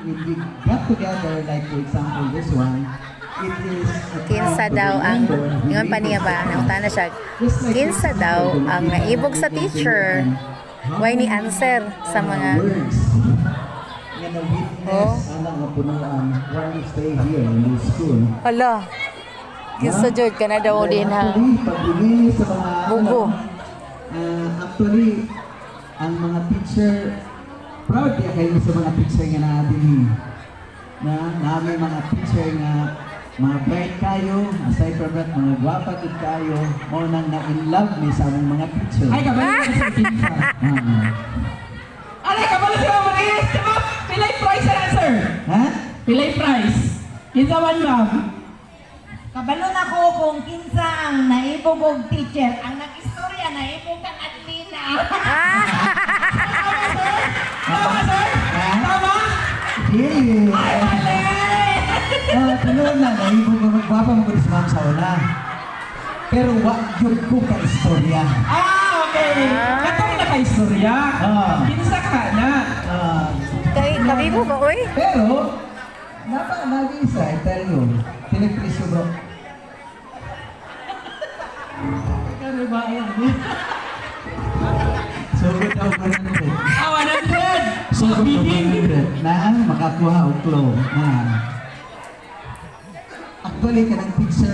if we got together, like for example this one, it is Kinsa daw ang ingon pa niya ba nauta na siya. Kinsa daw ang naibog sa teacher. Why ni answer sa mga words nga na witness ana nga punuan while you stay here in this school. hala. Kinsa jud kana daw din ha. Actually, pag-ibig sa mga Bugo. actually ang mga teacher proud ya kayo sa mga teacher nga natin na namin mga teacher nga mga bright kayo, aside from that, mga gwapa gid kayo, mo nang na-in love ni sa among mga teacher. Ay, kabalo ka sa kinsa. Alay, kabalo si Ma'am Maris. Diba? Pilay price na, sir. Ha? Pilay price. Kinsa man, ma'am. Kabalo na ko kung kinsa ang naibog og teacher. Ang nag-istorya naibog kang Adelina. Tama, sir? Ha? Tama? Yes. Ay, mali! Tuloy na, naibog ko magwapa mo ko sa ma'am sa una. Pero wag yung ko ka istorya. Okay. Katong naka-istorya. Kinsa ka na? Kay kami mo ba oy? Pero, nag-isa, I tell you, pinagpriso bro. Kano ba yan? Sugod ako 100. Awa na din! Sugod ako 100. Na makakuha o claw. Actually, kanang pizza